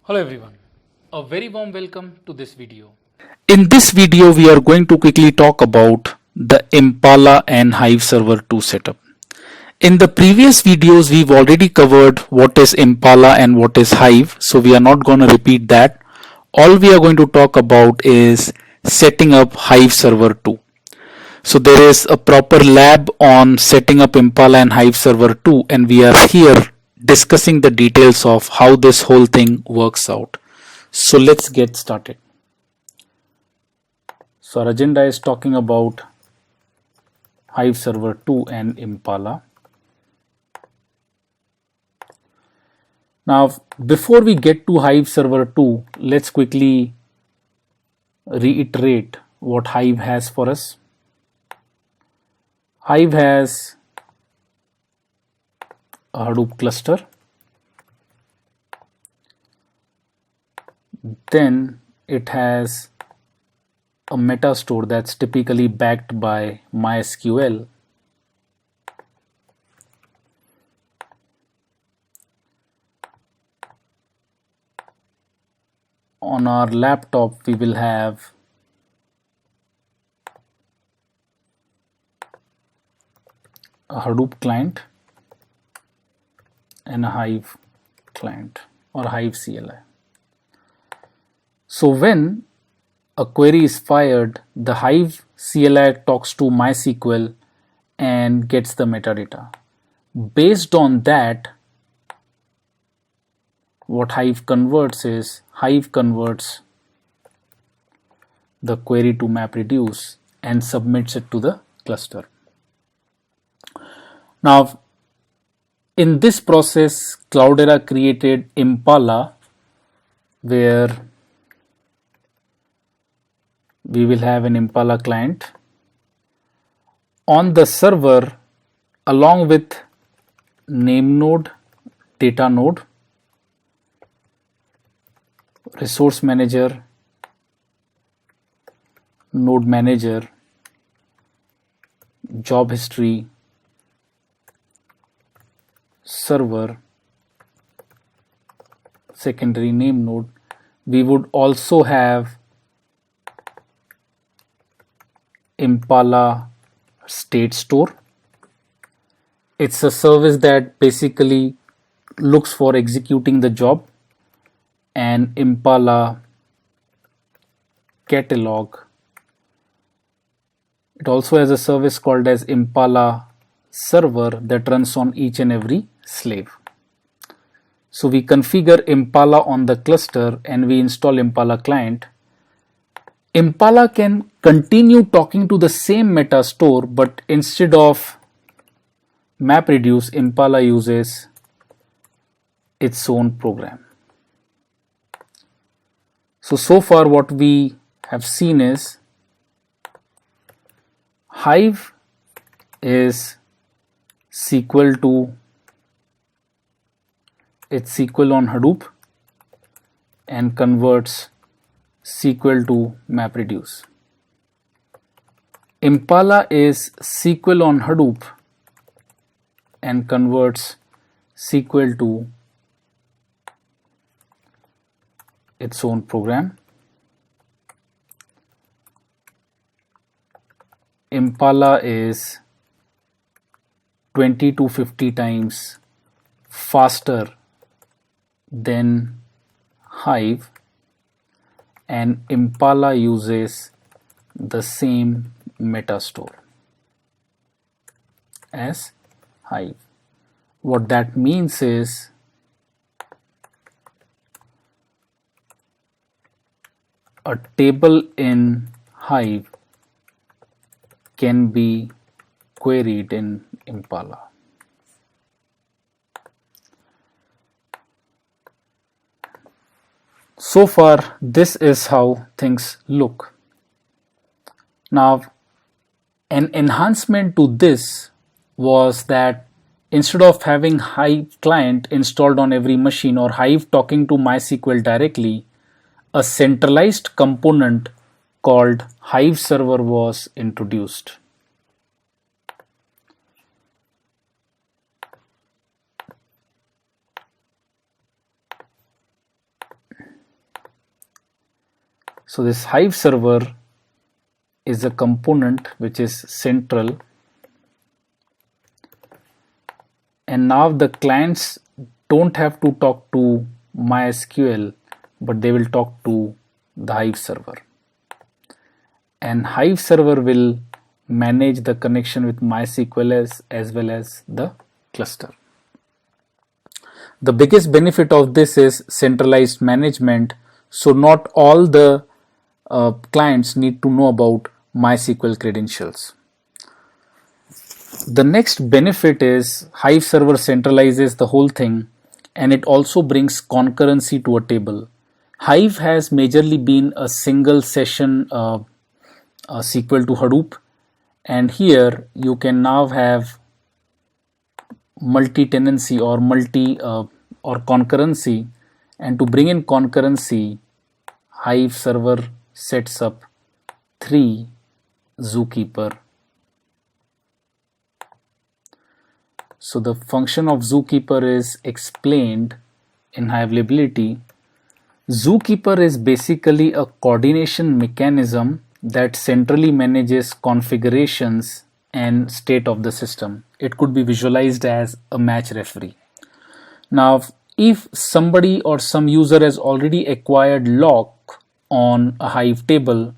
Hello everyone, a very warm welcome to this video. In this video, we are going to quickly talk about the Impala and Hive Server 2 setup. In the previous videos, we've already covered what is Impala and what is Hive, so we are not going to repeat that. All we are going to talk about is setting up Hive Server 2. So there is a proper lab on setting up Impala and Hive Server 2, and we are here discussing the details of how this whole thing works out. So let's get started. So our agenda is talking about Hive Server 2 and Impala. Now, before we get to Hive Server 2, let's quickly reiterate what Hive has for us. Hive has a Hadoop cluster, then it has a metastore that's typically backed by MySQL. On our laptop, we will have a Hadoop client and a Hive client or Hive CLI. So when a query is fired, the Hive CLI talks to MySQL and gets the metadata. Based on that, what Hive converts is Hive converts the query to MapReduce and submits it to the cluster. Now, in this process, Cloudera created Impala, where we will have an Impala client on the server along with name node, data node, resource manager, node manager, job history, server, secondary name node. We would also have Impala state store. It's a service that basically looks for executing the job, and Impala catalog. It also has a service called as Impala server that runs on each and every slave. So we configure Impala on the cluster and we install Impala client. Impala can continue talking to the same metastore, but instead of MapReduce, Impala uses its own program. So far what we have seen is Hive is SQL to it's SQL on Hadoop and converts SQL to MapReduce. Impala is SQL on Hadoop and converts SQL to its own program. Impala is 20 to 50 times faster than Hive, and Impala uses the same metastore as Hive. What that means is a table in Hive can be queried in Impala. So far, this is how things look. Now, an enhancement to this was that instead of having Hive client installed on every machine or Hive talking to MySQL directly, a centralized component called Hive Server was introduced. So this Hive server is a component which is central, and now the clients don't have to talk to MySQL, but they will talk to the Hive server, and Hive server will manage the connection with MySQL as well as the cluster. The biggest benefit of this is centralized management, so not all the clients need to know about MySQL credentials. The next benefit is Hive server centralizes the whole thing, and it also brings concurrency to a table. Hive has majorly been a single session sequel to Hadoop, and here you can now have multi-tenancy or or concurrency, and to bring in concurrency, Hive server sets up 3 Zookeeper. So the function of Zookeeper is explained in high availability. Zookeeper is basically a coordination mechanism that centrally manages configurations and state of the system. It could be visualized as a match referee. Now, if somebody or some user has already acquired lock on a Hive table,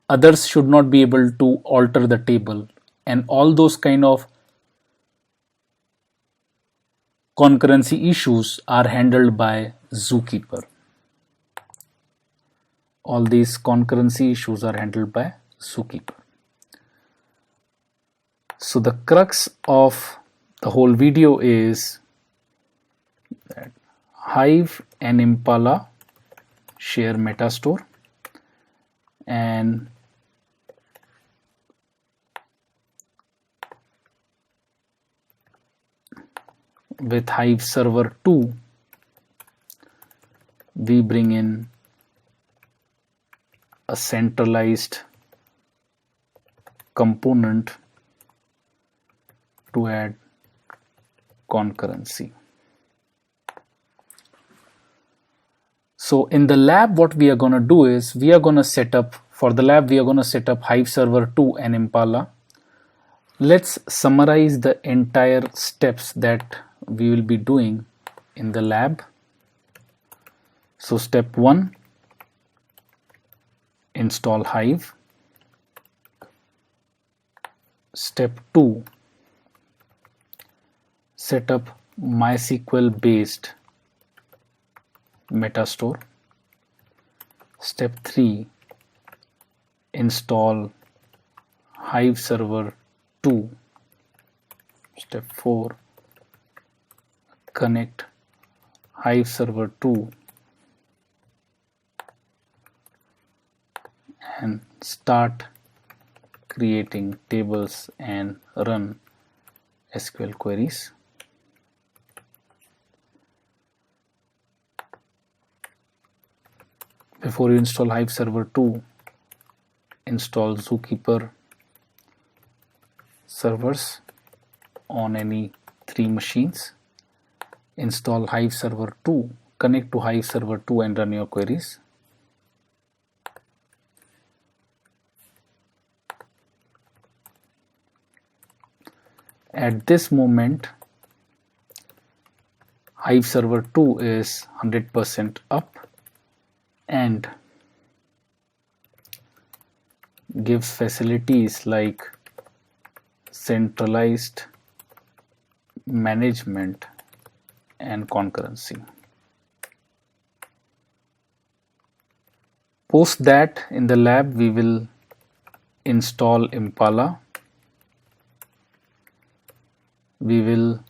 others should not be able to alter the table, and all those kind of concurrency issues are handled by Zookeeper. All these concurrency issues are handled by Zookeeper. So the crux of the whole video is that Hive and Impala share Metastore, and with Hive server 2 we bring in a centralized component to add concurrency. So in the lab, what we are going to do is we are going to set up, for the lab we are going to set up Hive server 2 and Impala. Let's summarize the entire steps that we will be doing in the lab. So step 1, install Hive. Step 2, set up MySQL based Metastore. Step 3, install Hive server 2. Step 4, connect Hive server 2 and start creating tables and run SQL queries. Before you install Hive server 2, install Zookeeper servers on any 3 machines. Install Hive server 2, connect to Hive server 2 and run your queries. At this moment, Hive server 2 is 100% up and gives facilities like centralized management and concurrency. Post that, in the lab we will install Impala. We will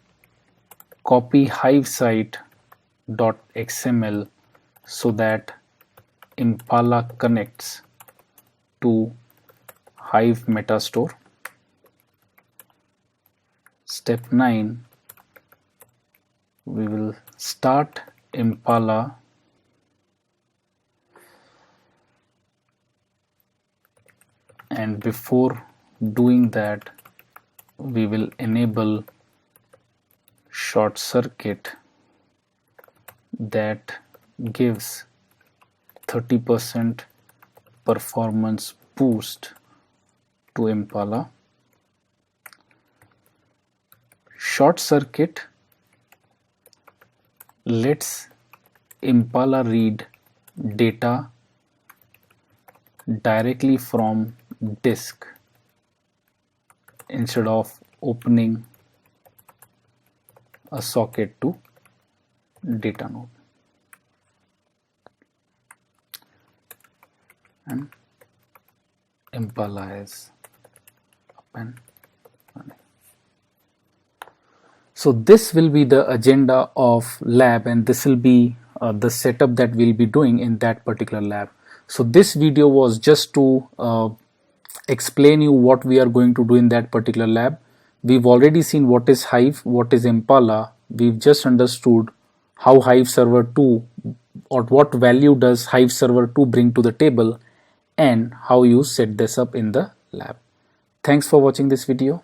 copy Hive site.xml so that Impala connects to Hive Metastore. Step 9, we will start Impala and before doing that we will enable short circuit that gives 30% performance boost to Impala. Short circuit lets Impala read data directly from disk instead of opening a socket to data node. And Impala is up and running. So this will be the agenda of lab, and this will be the setup that we'll be doing in that particular lab. So this video was just to explain you what we are going to do in that particular lab. We've already seen what is Hive, what is Impala. We've just understood how Hive Server 2 or what value does Hive Server 2 bring to the table, and how you set this up in the lab. Thanks for watching this video.